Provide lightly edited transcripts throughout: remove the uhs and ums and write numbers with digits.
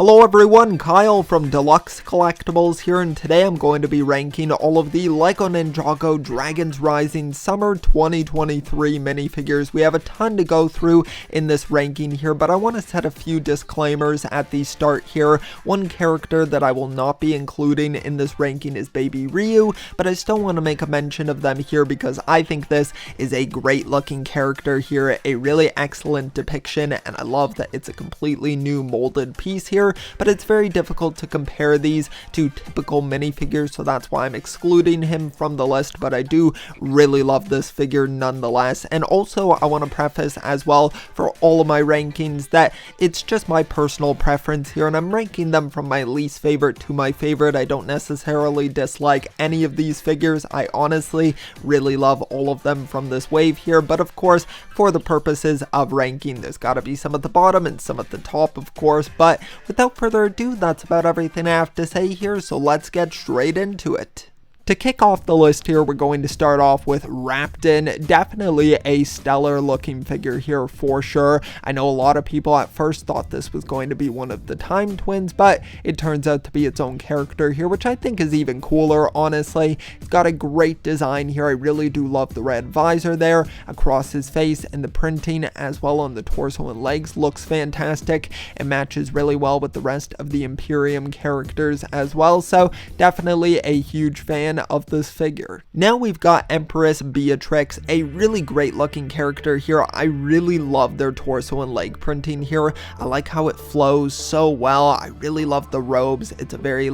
Hello everyone, Kyle from Deluxe Collectibles here, and today I'm going to be ranking all of the LEGO Ninjago Dragons Rising Summer 2023 minifigures. We have a ton to go through in this ranking here, but I want to set a few disclaimers at the start here. One character that I will not be including in this ranking is Baby Ryu, but I still want to make a mention of them here because I think this is a great looking character here, a really excellent depiction, and I love that it's a completely new molded piece here. But it's very difficult to compare these to typical minifigures, so that's why I'm excluding him from the list, but I do really love this figure nonetheless. And also I want to preface as well for all of my rankings that it's just my personal preference here, and I'm ranking them from my least favorite to my favorite. I don't necessarily dislike any of these figures. I honestly really love all of them from this wave here, but of course for the purposes of ranking there's got to be some at the bottom and some at the top, of course. But without further ado, that's about everything I have to say here, so let's get straight into it. To kick off the list here, we're going to start off with Rapton. Definitely a stellar looking figure here for sure. I know a lot of people at first thought this was going to be one of the Time Twins, but it turns out to be its own character here, which I think is even cooler, honestly. It's got a great design here. I really do love the red visor there across his face, and the printing as well on the torso and legs looks fantastic. It matches really well with the rest of the Imperium characters as well, so definitely a huge fan of this figure. Now we've got Empress Beatrix, a really great looking character here. I really love their torso and leg printing here. I like how it flows so well. I really love the robes. It's a very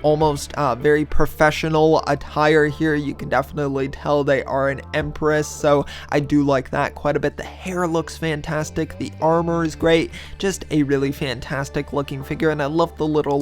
almost very professional attire here. You can definitely tell they are an empress, so I do like that quite a bit. The hair looks fantastic. The armor is great. Just a really fantastic looking figure, and I love the little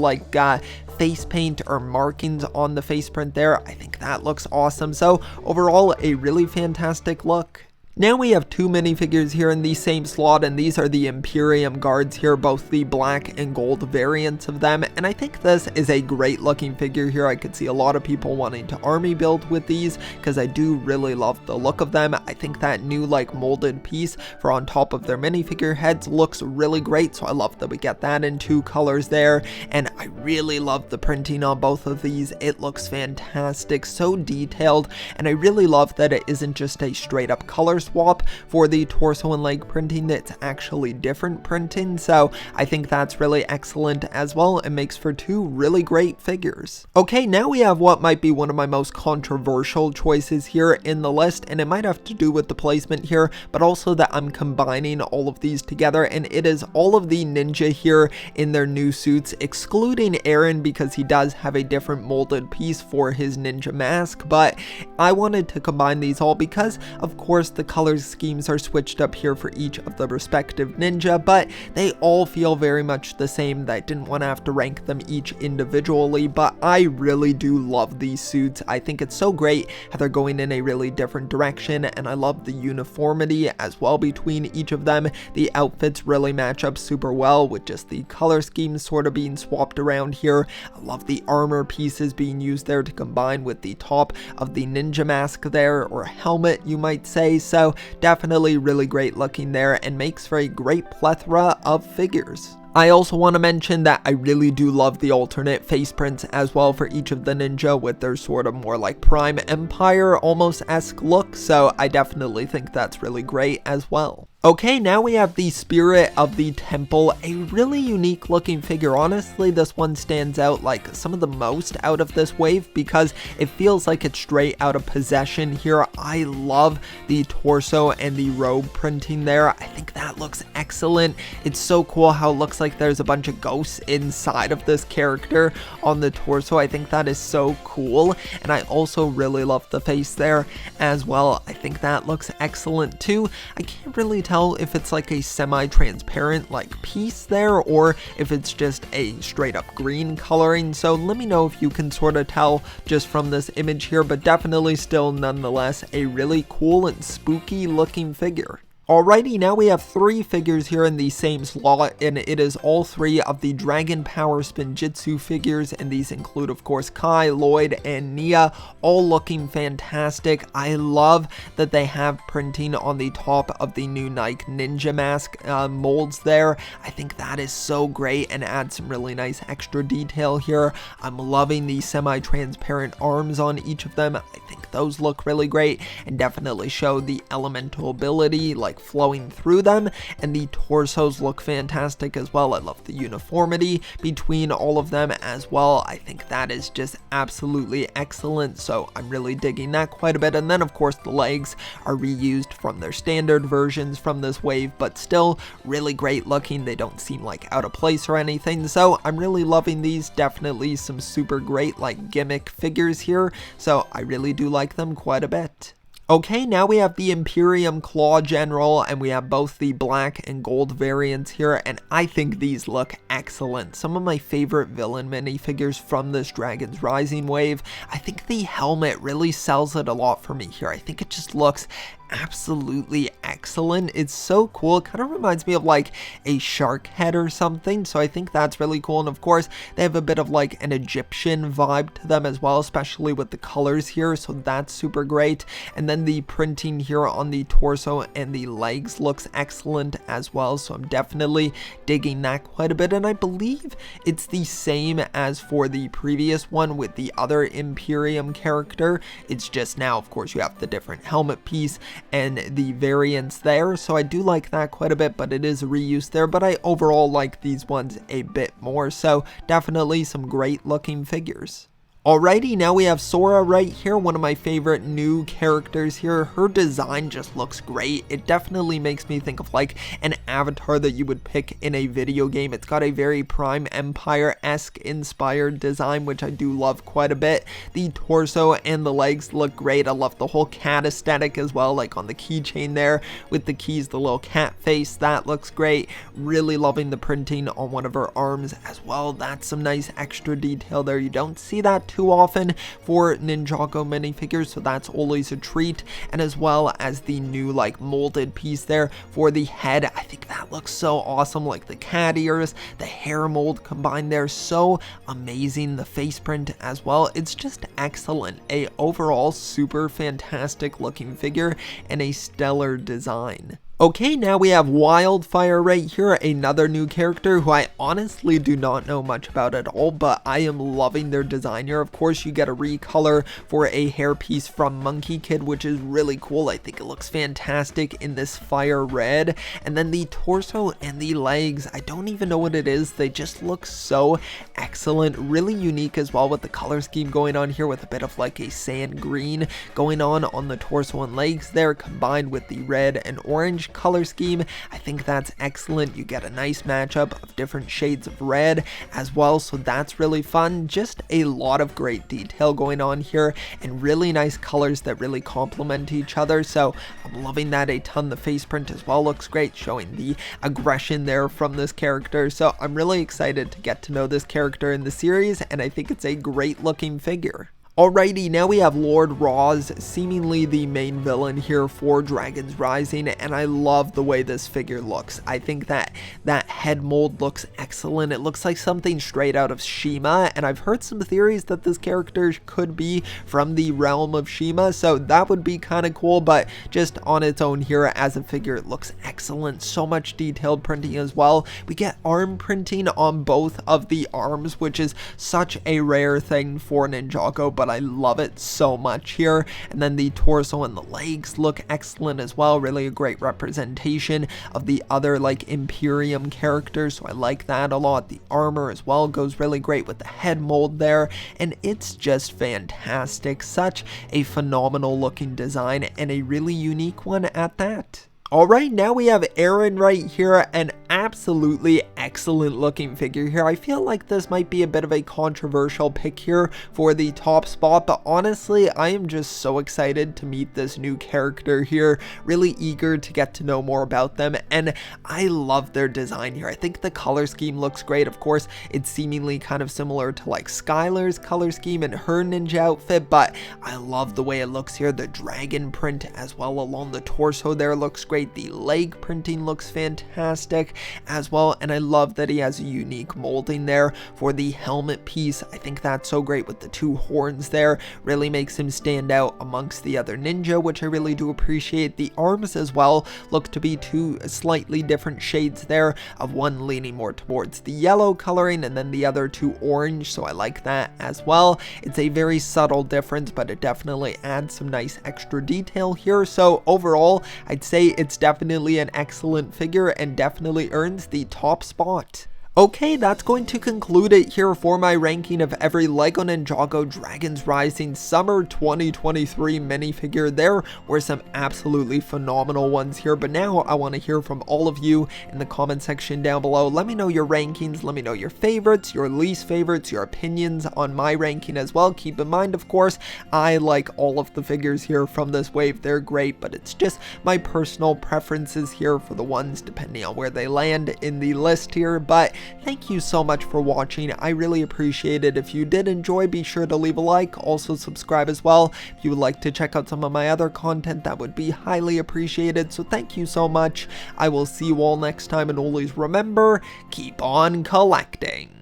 face paint or markings on the face print there. I think that looks awesome. So overall, a really fantastic look. Now we have two minifigures here in the same slot, and these are the Imperium guards here, both the black and gold variants of them, and I think this is a great looking figure here. I could see a lot of people wanting to army build with these because I do really love the look of them. I think that new molded piece for on top of their minifigure heads looks really great, so I love that we get that in two colors there, and I really love the printing on both of these. It looks fantastic, so detailed, and I really love that it isn't just a straight up color swap for the torso and leg printing. That's actually different printing, so I think that's really excellent as well. It makes for two really great figures. Okay, now we have what might be one of my most controversial choices here in the list, and it might have to do with the placement here, but also that I'm combining all of these together, and it is all of the ninja here in their new suits, excluding Eren because he does have a different molded piece for his ninja mask. But I wanted to combine these all because of course the color schemes are switched up here for each of the respective ninja, but they all feel very much the same. I didn't want to have to rank them each individually, but I really do love these suits. I think it's so great how they're going in a really different direction, and I love the uniformity as well between each of them. The outfits really match up super well with just the color schemes sort of being swapped around here. I love the armor pieces being used there to combine with the top of the ninja mask there, or helmet you might say. So definitely really great looking there, and makes for a great plethora of figures. I also want to mention that I really do love the alternate face prints as well for each of the ninja with their sort of more Prime Empire almost-esque look, so I definitely think that's really great as well. Okay, now we have the Spirit of the Temple, a really unique looking figure. Honestly, this one stands out some of the most out of this wave because it feels like it's straight out of Possession here. I love the torso and the robe printing there. I think that looks excellent. It's so cool how it looks like there's a bunch of ghosts inside of this character on the torso. I think that is so cool, and I also really love the face there as well. I think that looks excellent too. I can't really tell if it's a semi-transparent piece there, or if it's just a straight up green coloring, so let me know if you can sort of tell just from this image here, but definitely still nonetheless a really cool and spooky looking figure. Alrighty, now we have 3 figures here in the same slot, and it is all 3 of the Dragon Power Spinjitzu figures, and these include, of course, Kai, Lloyd, and Nia, all looking fantastic. I love that they have printing on the top of the new Nike Ninja Mask molds there. I think that is so great and adds some really nice extra detail here. I'm loving the semi-transparent arms on each of them. I think those look really great and definitely show the elemental ability, like flowing through them, and the torsos look fantastic as well. I love the uniformity between all of them as well. I think that is just absolutely excellent, so I'm really digging that quite a bit. And then of course the legs are reused from their standard versions from this wave, but still really great looking. They don't seem like out of place or anything, so I'm really loving these. Definitely some super great like gimmick figures here, so I really do like them quite a bit. Okay, now we have the Imperium Claw General, and we have both the black and gold variants here, and I think these look excellent. Some of my favorite villain minifigures from this Dragon's Rising wave. I think the helmet really sells it a lot for me here. I think it just looks absolutely excellent. It's so cool. It kind of reminds me of like a shark head or something, so I think that's really cool. And of course they have a bit of like an Egyptian vibe to them as well, especially with the colors here, so that's super great. And then the printing here on the torso and the legs looks excellent as well, so I'm definitely digging that quite a bit. And I believe it's the same as for the previous one with the other Imperium character. It's just now of course you have the different helmet piece and the variants there, so I do like that quite a bit, but it is a reuse there. But I overall like these ones a bit more, so definitely some great looking figures. Alrighty, now we have Sora right here, one of my favorite new characters here. Her design just looks great. It definitely makes me think of like an avatar that you would pick in a video game. It's got a very Prime Empire-esque inspired design, which I do love quite a bit. The torso and the legs look great. I love the whole cat aesthetic as well, like on the keychain there with the keys, the little cat face. That looks great. Really loving the printing on one of her arms as well. That's some nice extra detail there. You don't see that too often for Ninjago minifigures, so that's always a treat. And as well as the new like molded piece there for the head, I think that looks so awesome, like the cat ears, the hair mold combined there, so amazing. The face print as well, it's just excellent. A overall super fantastic looking figure and a stellar design. Okay, now we have Wildfire right here, another new character who I honestly do not know much about at all, but I am loving their design here. Of course, you get a recolor for a hairpiece from Monkey Kid, which is really cool. I think it looks fantastic in this fire red. And then the torso and the legs, I don't even know what it is. They just look so excellent, really unique as well with the color scheme going on here with a bit of like a sand green going on the torso and legs there, combined with the red and orange color scheme. I think that's excellent. You get a nice matchup of different shades of red as well, so that's really fun. Just a lot of great detail going on here and really nice colors that really complement each other, so I'm loving that a ton. The face print as well looks great, showing the aggression there from this character, so I'm really excited to get to know this character in the series, and I think it's a great looking figure. Alrighty, now we have Lord Roz, seemingly the main villain here for Dragon's Rising, and I love the way this figure looks. I think that head mold looks excellent. It looks like something straight out of Shima, and I've heard some theories that this character could be from the realm of Shima, so that would be kind of cool, but just on its own here as a figure, it looks excellent. So much detailed printing as well. We get arm printing on both of the arms, which is such a rare thing for Ninjago, but I love it so much here. And then the torso and the legs look excellent as well. Really a great representation of the other like Imperium characters, so I like that a lot. The armor as well goes really great with the head mold there, and it's just fantastic. Such a phenomenal looking design and a really unique one at that. Alright, now we have Aaron right here, an absolutely excellent looking figure here. I feel like this might be a bit of a controversial pick here for the top spot, but honestly, I am just so excited to meet this new character here. Really eager to get to know more about them, and I love their design here. I think the color scheme looks great. Of course, it's seemingly kind of similar to like Skylar's color scheme and her ninja outfit, but I love the way it looks here. The dragon print as well along the torso there looks great. The leg printing looks fantastic as well, and I love that he has a unique molding there for the helmet piece. I think that's so great with the two horns there. Really makes him stand out amongst the other ninja, which I really do appreciate. The arms as well look to be two slightly different shades there, of one leaning more towards the yellow coloring and then the other two orange, so I like that as well. It's a very subtle difference, but it definitely adds some nice extra detail here. So overall, I'd say it's definitely an excellent figure and definitely earns the top spot. Okay, that's going to conclude it here for my ranking of every LEGO Ninjago Dragons Rising Summer 2023 minifigure. There were some absolutely phenomenal ones here, but now I want to hear from all of you in the comment section down below. Let me know your rankings, let me know your favorites, your least favorites, your opinions on my ranking as well. Keep in mind, of course, I like all of the figures here from this wave. They're great, but it's just my personal preferences here for the ones depending on where they land in the list here. But thank you so much for watching. I really appreciate it. If you did enjoy, be sure to leave a like. Also subscribe as well. If you would like to check out some of my other content, that would be highly appreciated. So thank you so much. I will see you all next time, and always remember, keep on collecting.